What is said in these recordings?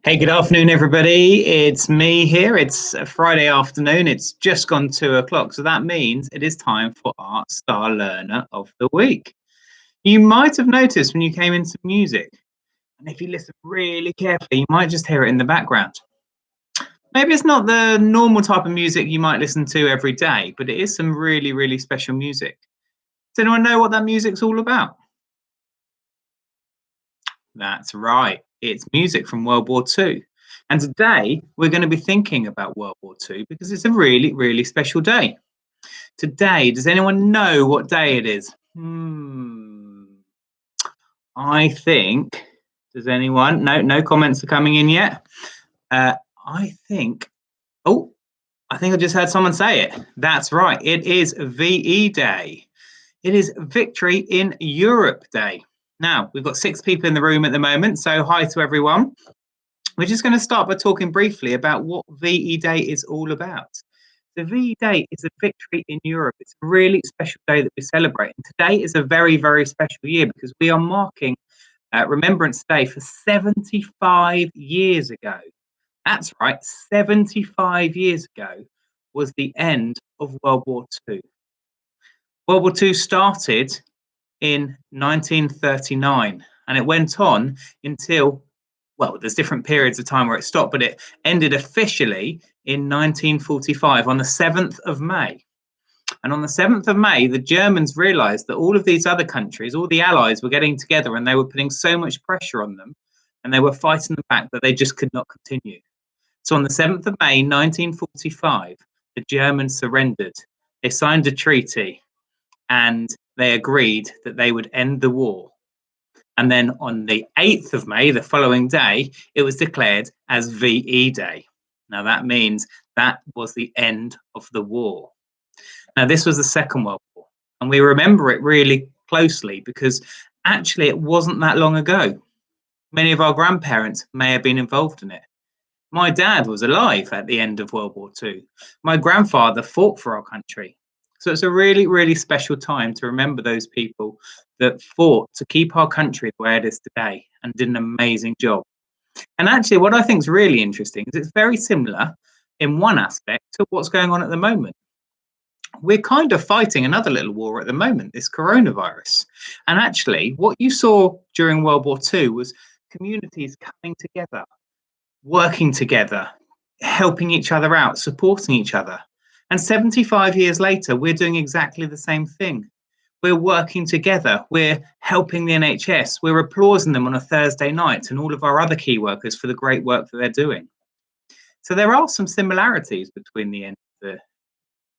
Hey, good afternoon, everybody. It's me here. It's a Friday afternoon. It's just gone 2 o'clock. So that means it is time for our Star Learner of the Week. You might have noticed when you came into music, and if you listen really carefully, you might just hear it in the background. Maybe it's not the normal type of music you might listen to every day, but it is some really, really special music. Does anyone know what that music's all about? That's right. It's music from World War II. And today we're going to be thinking about World War II because it's a really, really special day. Today, does anyone know what day it is? I think, does anyone? No comments are coming in yet. I think I just heard someone say it. That's right. It is VE Day. It is Victory in Europe Day. Now, we've got 6 people in the room at the moment, so hi to everyone. We're just going to start by talking briefly about what VE Day is all about. The VE Day is a victory in Europe. It's a really special day that we celebrate. And today is a very, very special year because we are marking Remembrance Day for 75 years ago. That's right, 75 years ago was the end of World War II. World War II started in 1939 and it went on until, well, there's different periods of time where it stopped, but it ended officially in 1945 on the 7th of May. And on the 7th of May, the Germans realized that all of these other countries, all the allies were getting together and they were putting so much pressure on them and they were fighting them back that they just could not continue. So on the 7th of May, 1945, the Germans surrendered. They signed a treaty and they agreed that they would end the war. And then on the 8th of May, the following day, it was declared as VE Day. Now that means that was the end of the war. Now this was the Second World War, and we remember it really closely because actually it wasn't that long ago. Many of our grandparents may have been involved in it. My dad was alive at the end of World War II. My grandfather fought for our country. So it's a really, really special time to remember those people that fought to keep our country the way it is today and did an amazing job. And actually, what I think is really interesting is it's very similar in one aspect to what's going on at the moment. We're kind of fighting another little war at the moment, this coronavirus. And actually, what you saw during World War II was communities coming together, working together, helping each other out, supporting each other. And 75 years later, we're doing exactly the same thing. We're working together. We're helping the NHS. We're applauding them on a Thursday night and all of our other key workers for the great work that they're doing. So there are some similarities between the end of the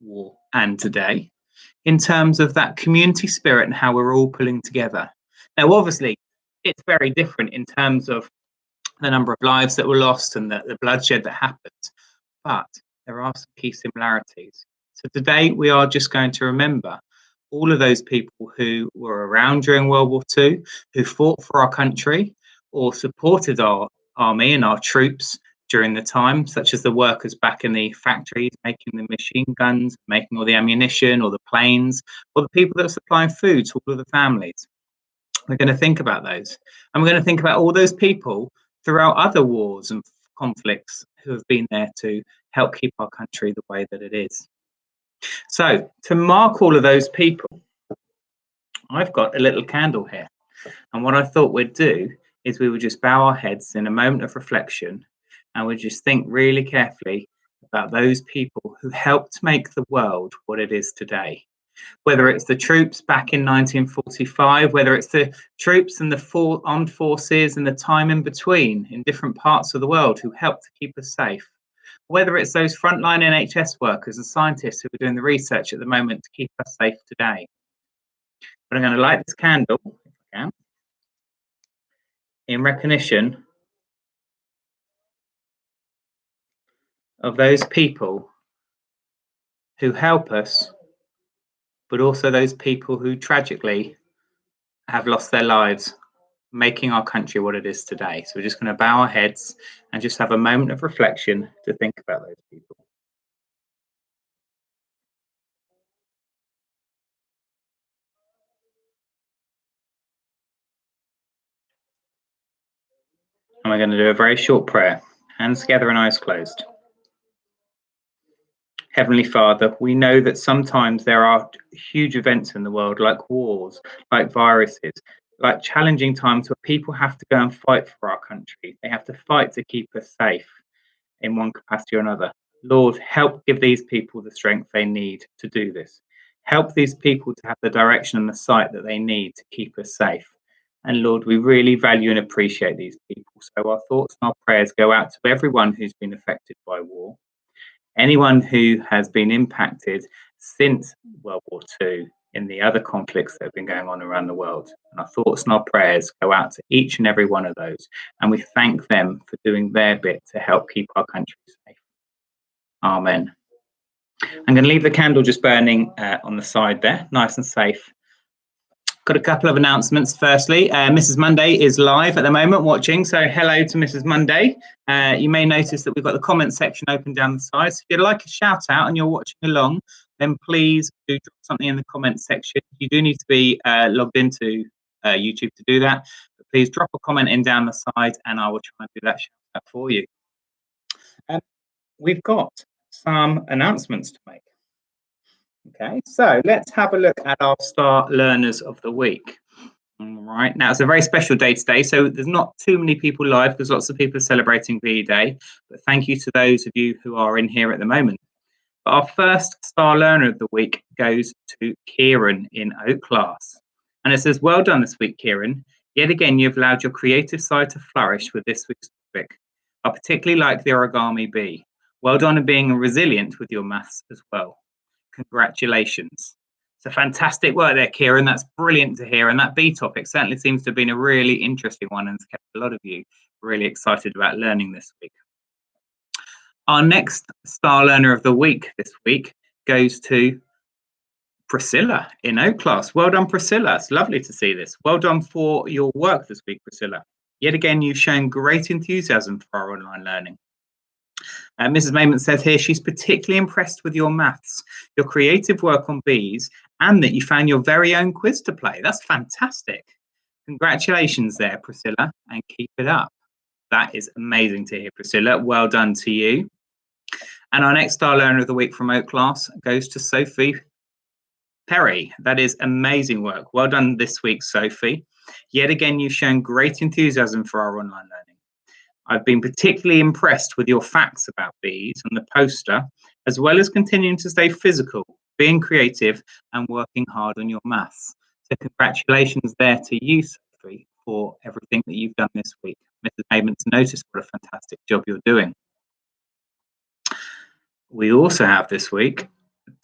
war and today in terms of that community spirit and how we're all pulling together. Now, obviously, it's very different in terms of the number of lives that were lost and the bloodshed that happened, but there are some key similarities. So today we are just going to remember all of those people who were around during World War II, who fought for our country or supported our army and our troops during the time, such as the workers back in the factories making the machine guns, making all the ammunition or the planes, or the people that are supplying food to all of the families. We're going to think about those. And we're going to think about all those people throughout other wars and conflicts who have been there to help keep our country the way that it is. So to mark all of those people, I've got a little candle here. And what I thought we'd do is we would just bow our heads in a moment of reflection and we'd just think really carefully about those people who helped make the world what it is today. Whether it's the troops back in 1945, whether it's the troops and the armed forces and the time in between in different parts of the world who help to keep us safe, whether it's those frontline NHS workers and scientists who are doing the research at the moment to keep us safe today. But I'm going to light this candle, if I can, in recognition of those people who help us, but also those people who tragically have lost their lives making our country what it is today. So we're just going to bow our heads and just have a moment of reflection to think about those people. And we're going to do a very short prayer, hands together and eyes closed. Heavenly Father, we know that sometimes there are huge events in the world, like wars, like viruses, like challenging times where people have to go and fight for our country. They have to fight to keep us safe in one capacity or another. Lord, help give these people the strength they need to do this. Help these people to have the direction and the sight that they need to keep us safe. And Lord, we really value and appreciate these people. So our thoughts and our prayers go out to everyone who's been affected by war, anyone who has been impacted since World War II in the other conflicts that have been going on around the world. And our thoughts and our prayers go out to each and every one of those. And we thank them for doing their bit to help keep our country safe. Amen. I'm going to leave the candle just burning on the side there, nice and safe. Got a couple of announcements. Firstly, Mrs. Monday is live at the moment watching, so hello to Mrs. Monday. You may notice that we've got the comment section open down the side. So if you'd like a shout out and you're watching along, then please do drop something in the comment section. You do need to be logged into YouTube to do that, but please drop a comment in down the side and I will try and do that shout out for you. We've got some announcements to make. Okay, so let's have a look at our Star Learners of the Week. All right, now it's a very special day today, so there's not too many people live because lots of people are celebrating VE Day, but thank you to those of you who are in here at the moment. But our first Star Learner of the Week goes to Kieran in Oak Class. And it says, well done this week, Kieran. Yet again, you've allowed your creative side to flourish with this week's topic. I particularly like the origami bee. Well done on being resilient with your maths as well. Congratulations. It's a fantastic work there, Kieran. That's brilliant to hear. And that bee topic certainly seems to have been a really interesting one and has kept a lot of you really excited about learning this week. Our next Star Learner of the Week this week goes to Priscilla in Oak Class. Well done, Priscilla. It's lovely to see this. Well done for your work this week, Priscilla. Yet again, you've shown great enthusiasm for our online learning. Mrs. Mayman says here she's particularly impressed with your maths, your creative work on bees, and that you found your very own quiz to play. That's fantastic. Congratulations there, Priscilla, and keep it up. That is amazing to hear, Priscilla. Well done to you. And our next Star Learner of the Week from Oak Class goes to Sophie Perry. That is amazing work. Well done this week, Sophie. Yet again, you've shown great enthusiasm for our online learning. I've been particularly impressed with your facts about bees on the poster, as well as continuing to stay physical, being creative and working hard on your maths. So congratulations there to you, Sophie, for everything that you've done this week. Mrs. Maidment's noticed what a fantastic job you're doing. We also have this week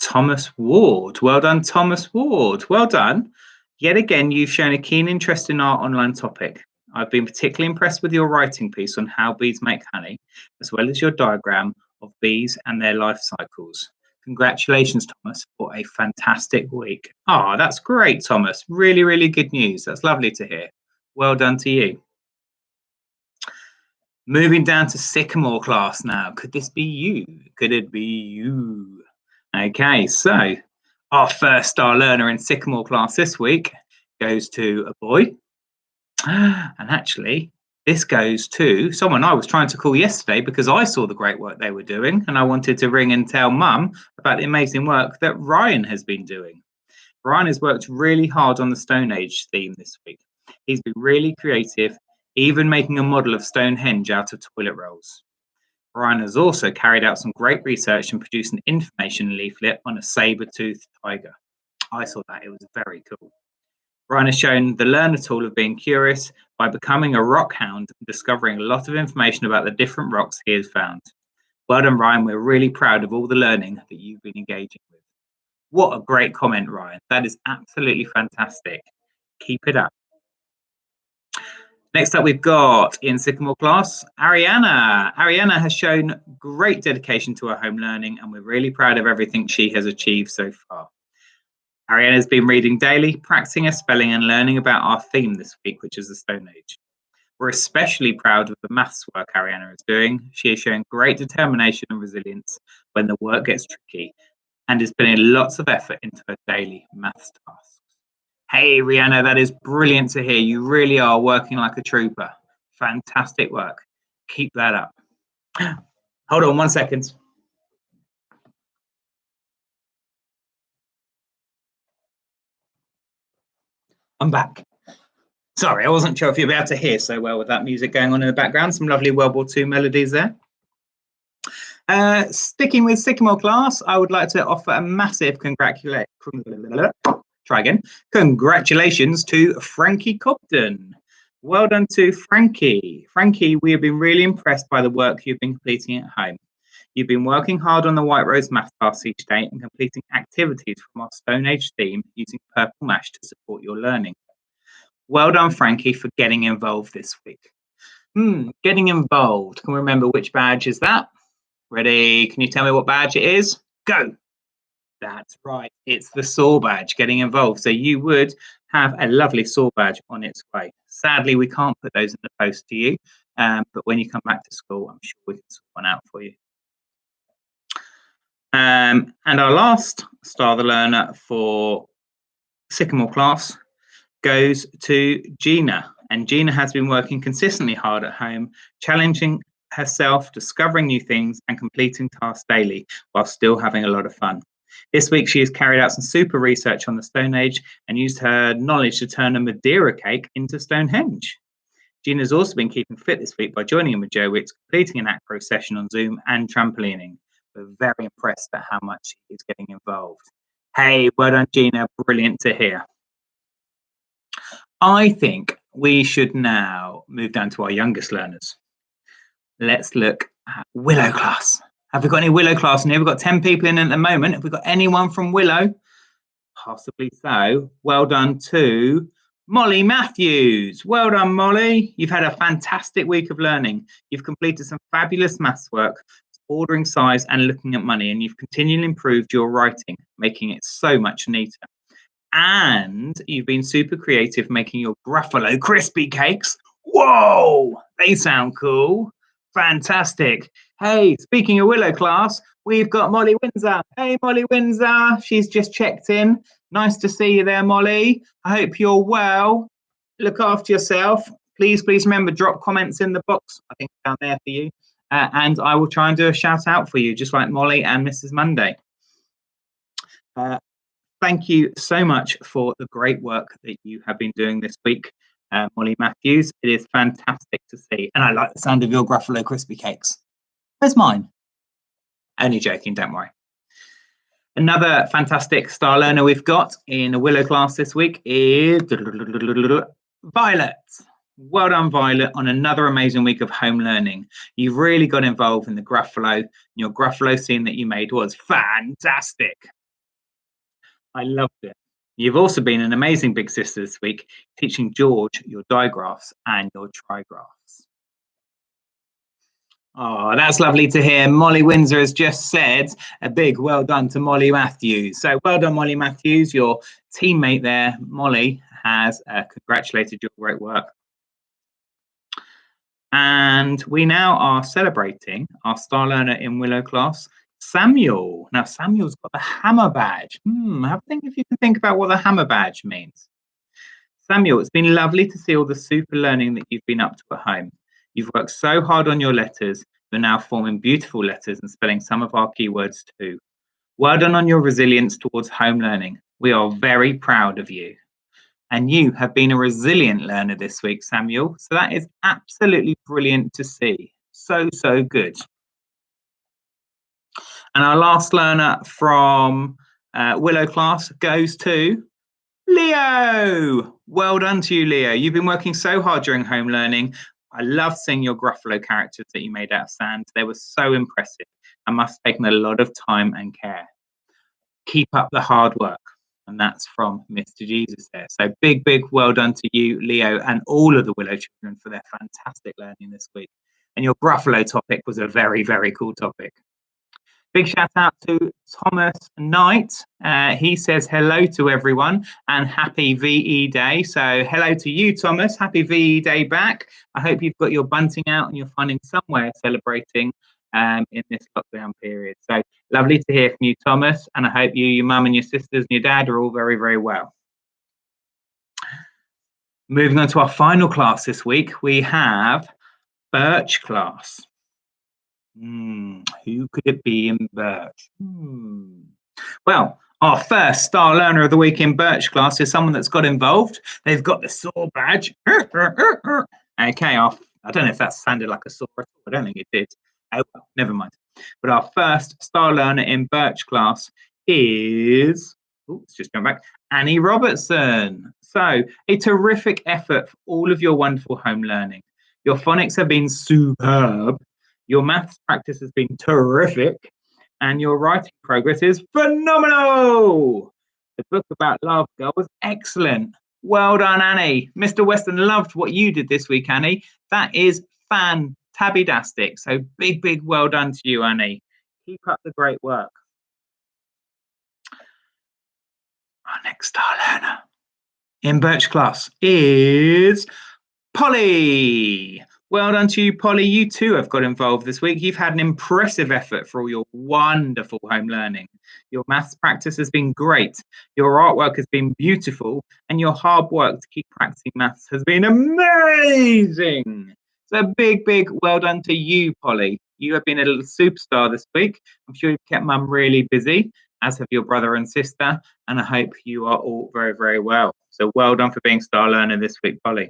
Thomas Ward. Well done, Thomas Ward. Well done. Yet again, you've shown a keen interest in our online topic. I've been particularly impressed with your writing piece on how bees make honey, as well as your diagram of bees and their life cycles. Congratulations, Thomas, for a fantastic week. Ah, that's great, Thomas. Really, really good news. That's lovely to hear. Well done to you. Moving down to Sycamore Class now. Could this be you? Could it be you? Okay, so our first Star Learner in Sycamore Class this week goes to a boy. And actually, this goes to someone I was trying to call yesterday because I saw the great work they were doing and I wanted to ring and tell Mum about the amazing work that Ryan has been doing. Ryan has worked really hard on the Stone Age theme this week. He's been really creative, even making a model of Stonehenge out of toilet rolls. Ryan has also carried out some great research and produced an information leaflet on a saber-toothed tiger. I saw that. It was very cool. Ryan has shown the learner tool of being curious by becoming a rock hound and discovering a lot of information about the different rocks he has found. Well done, Ryan. We're really proud of all the learning that you've been engaging with. What a great comment, Ryan. That is absolutely fantastic. Keep it up. Next up, we've got in Sycamore class, Ariana. Ariana has shown great dedication to her home learning, and we're really proud of everything she has achieved so far. Ariana has been reading daily, practicing her spelling and learning about our theme this week, which is the Stone Age. We're especially proud of the maths work Ariana is doing. She is showing great determination and resilience when the work gets tricky and is putting lots of effort into her daily maths tasks. Hey, Rihanna, that is brilliant to hear. You really are working like a trooper. Fantastic work. Keep that up. Hold on 1 second. I'm back. Sorry, I wasn't sure if you'd be able to hear so well with that music going on in the background. Some lovely World War II melodies there. Sticking with Sycamore class, I would like to offer a massive congratulations to Frankie Cobden. Well done to Frankie. Frankie, we have been really impressed by the work you've been completing at home. You've been working hard on the White Rose math tasks each day and completing activities from our Stone Age theme using Purple Mash to support your learning. Well done, Frankie, for getting involved this week. Getting involved. Can we remember which badge is that? Ready? Can you tell me what badge it is? Go. That's right. It's the SAW badge, getting involved. So you would have a lovely SAW badge on its way. Sadly, we can't put those in the post to you. But when you come back to school, I'm sure we can sort one out for you. And our last Star the Learner for Sycamore class goes to Gina. And Gina has been working consistently hard at home, challenging herself, discovering new things and completing tasks daily while still having a lot of fun. This week, she has carried out some super research on the Stone Age and used her knowledge to turn a Madeira cake into Stonehenge. Gina's also been keeping fit this week by joining in with Joe Wicks, completing an acro session on Zoom and trampolining. We're very impressed at how much she is getting involved. Hey, well done, Gina. Brilliant to hear. I think we should now move down to our youngest learners. Let's look at Willow class. Have we got any Willow class in here? We've got 10 people in at the moment. Have we got anyone from Willow? Possibly so. Well done to Molly Matthews. Well done, Molly. You've had a fantastic week of learning. You've completed some fabulous maths work, ordering size and looking at money, and you've continually improved your writing, making it so much neater. And you've been super creative making your Gruffalo crispy cakes. Whoa, they sound cool. Fantastic. Hey, speaking of Willow class, we've got Molly Windsor. Hey, Molly Windsor. She's just checked in. Nice to see you there, Molly. I hope you're well. Look after yourself. Please remember, drop comments in the box. I think down there for you. And I will try and do a shout out for you, just like Molly and Mrs. Monday. Thank you so much for the great work that you have been doing this week, Molly Matthews. It is fantastic to see. And I like the sound of your Gruffalo crispy cakes. Where's mine? Only joking, don't worry. Another fantastic star learner we've got in a Willow class this week is Violet. Well done, Violet, on another amazing week of home learning. You've really got involved in the Gruffalo. Your Gruffalo scene that you made was fantastic. I loved it. You've also been an amazing big sister this week, teaching George your digraphs and your trigraphs. Oh, that's lovely to hear. Molly Windsor has just said a big well done to Molly Matthews. So well done, Molly Matthews. Your teammate there, Molly, has congratulated your great work. And we now are celebrating our star learner in Willow class, Samuel. Now, Samuel's got the hammer badge. Have a think if you can think about what the hammer badge means. Samuel, it's been lovely to see all the super learning that you've been up to at home. You've worked so hard on your letters. You're now forming beautiful letters and spelling some of our keywords too. Well done on your resilience towards home learning. We are very proud of you. And you have been a resilient learner this week, Samuel. So that is absolutely brilliant to see. So good. And our last learner from Willow class goes to Leo. Well done to you, Leo. You've been working so hard during home learning. I loved seeing your Gruffalo characters that you made out of sand. They were so impressive and must have taken a lot of time and care. Keep up the hard work. And that's from Mr. Jesus there. So big well done to you, Leo, and all of the Willow children for their fantastic learning this week. And your Gruffalo topic was a very cool topic. Big shout out to Thomas Knight. He says hello to everyone and happy VE Day. So hello to you, Thomas. Happy VE Day back. I hope you've got your bunting out and you're finding somewhere celebrating in this lockdown period. So lovely to hear from you, Thomas. And I hope you, your mum and your sisters and your dad are all very well. Moving on to our final class this week, we have Birch class. Who could it be in Birch? Well, our first star learner of the week in Birch class is someone that's got involved. They've got the saw badge. Okay, I don't know if that sounded like a saw at all. I don't think it did. Oh, well, never mind. But our first star learner in Birch class is, let's just go back, Annie Robertson. So a terrific effort for all of your wonderful home learning. Your phonics have been superb. Your maths practice has been terrific, and your writing progress is phenomenal. The book about Love Girl was excellent. Well done, Annie. Mr. Weston loved what you did this week, Annie. That is fantabidastic. So big well done to you, Annie. Keep up the great work. Our next star learner in Birch class is Polly. Well done to you, Polly. You too have got involved this week. You've had an impressive effort for all your wonderful home learning. Your maths practice has been great. Your artwork has been beautiful. And your hard work to keep practicing maths has been amazing. So big well done to you, Polly. You have been a little superstar this week. I'm sure you've kept Mum really busy, as have your brother and sister. And I hope you are all very well. So well done for being star learner this week, Polly.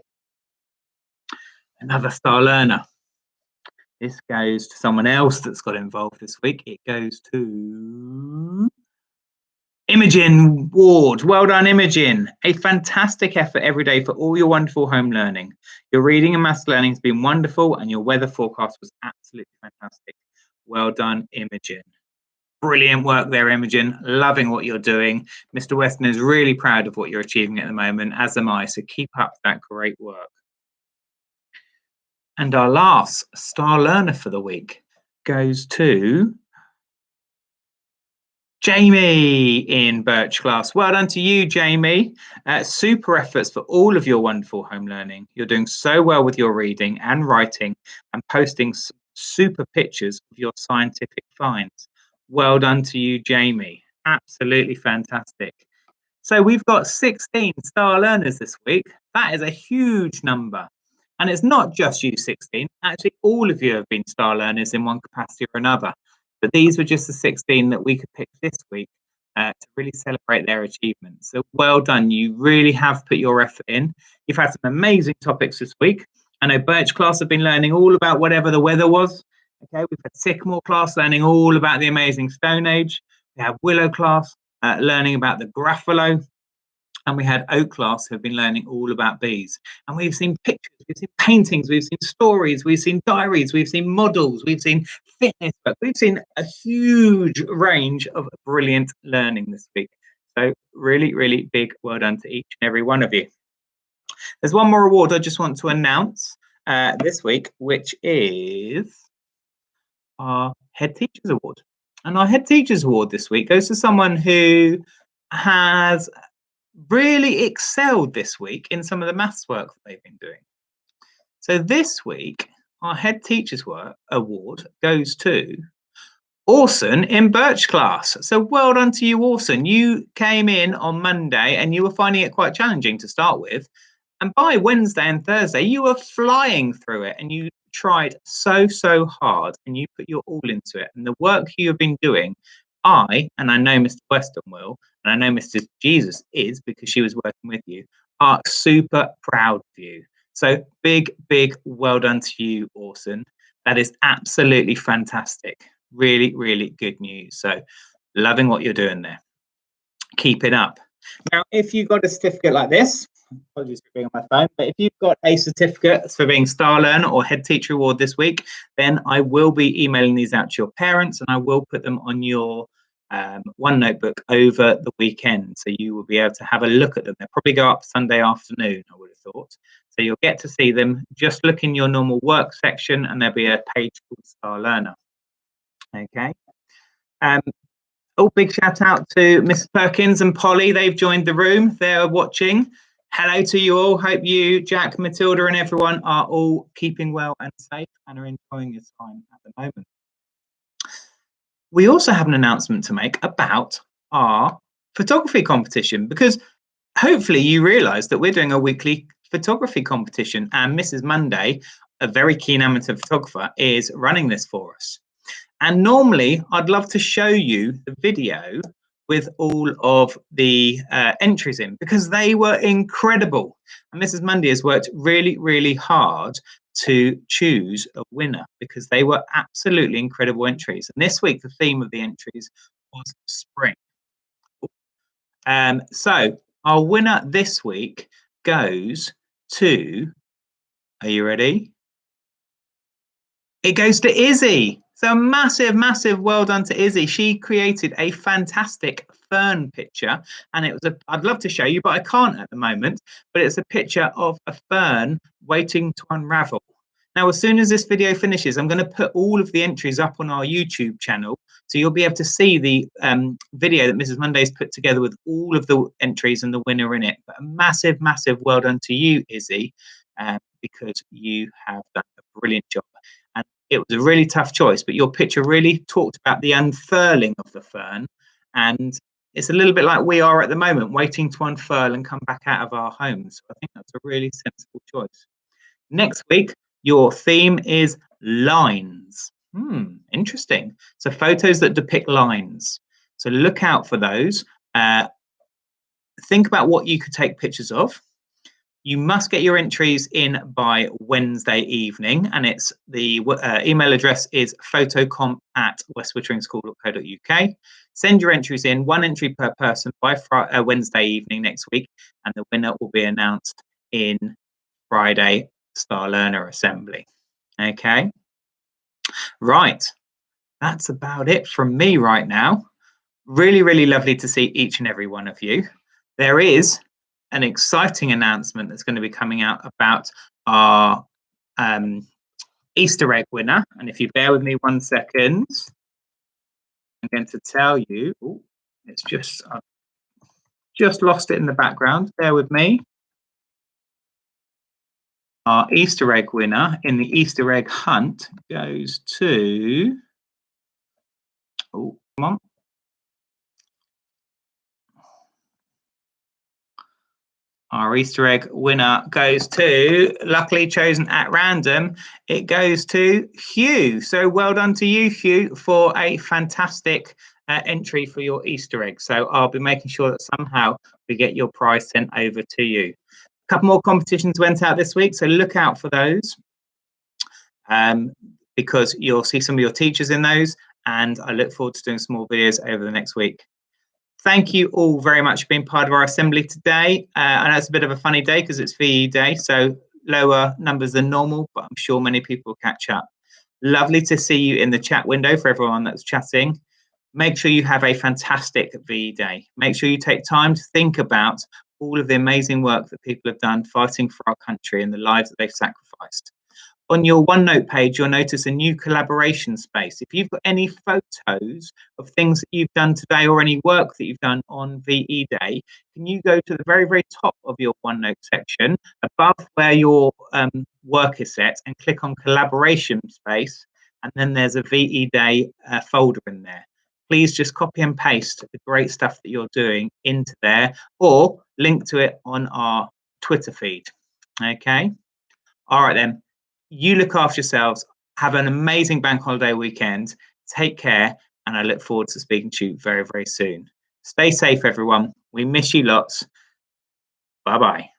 Another star learner. This goes to someone else that's got involved this week. It goes to Imogen Ward. Well done, Imogen. A fantastic effort every day for all your wonderful home learning. Your reading and maths learning has been wonderful and your weather forecast was absolutely fantastic. Well done, Imogen. Brilliant work there, Imogen. Loving what you're doing. Mr. Weston is really proud of what you're achieving at the moment, as am I. So keep up that great work. And our last star learner for the week goes to Jamie in Birch class. Well done to you, Jamie. Super efforts for all of your wonderful home learning. You're doing so well with your reading and writing and posting super pictures of your scientific finds. Well done to you, Jamie. Absolutely fantastic. So we've got 16 star learners this week. That is a huge number. And it's not just you 16, actually all of you have been star learners in one capacity or another. But these were just the 16 that we could pick this week to really celebrate their achievements. So well done, you really have put your effort in. You've had some amazing topics this week. I know Birch class have been learning all about whatever the weather was. Okay, we've had Sycamore class learning all about the amazing Stone Age. We had Willow class learning about the Gruffalo. And we had Oak class who have been learning all about bees. And we've seen pictures, we've seen paintings, we've seen stories, we've seen diaries, we've seen models, we've seen fitness books. We've seen a huge range of brilliant learning this week. So really big well done to each and every one of you. There's one more award I just want to announce this week, which is our Head Teachers Award. And our Head Teachers Award this week goes to someone who has really excelled this week in some of the maths work that they've been doing. So this week, our Head Teachers Award goes to Orson in Birch class. So well done to you, Orson. You came in on Monday and you were finding it quite challenging to start with. And by Wednesday and Thursday, you were flying through it and you tried so hard and you put your all into it. And the work you have been doing, I know Mr. Weston will, and I know Mr. Jesus is because she was working with you, are super proud of you. So big well done to you, Orson. That is absolutely fantastic. Really good news. So loving what you're doing there. keep it up. Now, if you've got a certificate like this, apologies for being on my phone, but if you've got a certificate for being Star Learner or Head Teacher Award this week, then I will be emailing these out to your parents, and I will put them on your one notebook over the weekend, so you will be able to have a look at them. They'll probably go up Sunday afternoon, I would have thought. So you'll get to see them. Just look in your normal work section, and there'll be a page called Star Learner. Okay. Oh, big shout out to Mrs. Perkins and Polly. They've joined the room. They're watching. Hello to you all. Hope you, Jack, Matilda, and everyone are all keeping well and safe and are enjoying this time at the moment. We also have an announcement to make about our photography competition, because hopefully you realise that we're doing a weekly photography competition, and Mrs. Monday, a very keen amateur photographer, is running this for us. And normally I'd love to show you the video with all of the entries in, because they were incredible. And Mrs. Monday has worked really, really hard to choose a winner, because they were absolutely incredible entries. And this week, the theme of the entries was spring. So our winner this week goes to, are you ready? It goes to Izzy. So massive, massive well done to Izzy. She created a fantastic fern picture, and it was I'd love to show you, but I can't at the moment, but it's a picture of a fern waiting to unravel. Now, as soon as this video finishes, I'm going to put all of the entries up on our YouTube channel, so you'll be able to see the video that Mrs. Monday's put together with all of the entries and the winner in it. But a massive, massive well done to you, Izzy, because you have done a brilliant job. And it was a really tough choice, but your picture really talked about the unfurling of the fern, and it's a little bit like we are at the moment, waiting to unfurl and come back out of our homes. So I think that's a really sensible choice. Next week, your theme is lines. Interesting. So photos that depict lines. So look out for those. Think about what you could take pictures of. You must get your entries in by Wednesday evening, and it's the email address is photocomp@westwitteringschool.co.uk. Send your entries in, one entry per person, by Wednesday evening next week, and the winner will be announced in Friday Star Learner Assembly. Okay, right, that's about it from me right now. Really, really lovely to see each and every one of you. There is an exciting announcement that's going to be coming out about our Easter egg winner. And if you bear with me 1 second, I'm going to tell you, it's just, I've just lost it in the background. Bear with me. Our Easter egg winner in the Easter egg hunt goes to, come on. Our Easter egg winner goes to, luckily chosen at random, it goes to Hugh. So well done to you, Hugh, for a fantastic entry for your Easter egg. So I'll be making sure that somehow we get your prize sent over to you. A couple more competitions went out this week, so look out for those, because you'll see some of your teachers in those, and I look forward to doing some more videos over the next week. Thank you all very much for being part of our assembly today. I know it's a bit of a funny day because it's VE Day, so lower numbers than normal, but I'm sure many people will catch up. Lovely to see you in the chat window for everyone that's chatting. Make sure you have a fantastic VE Day. Make sure you take time to think about all of the amazing work that people have done fighting for our country and the lives that they've sacrificed. On your OneNote page, you'll notice a new collaboration space. If you've got any photos of things that you've done today or any work that you've done on VE Day, can you go to the very, very top of your OneNote section, above where your work is set, and click on collaboration space, and then there's a VE Day folder in there. Please just copy and paste the great stuff that you're doing into there, or link to it on our Twitter feed. Okay? All right then. You look after yourselves. Have an amazing bank holiday weekend. Take care, and I look forward to speaking to you very, very soon. Stay safe, everyone. We miss you lots. Bye-bye.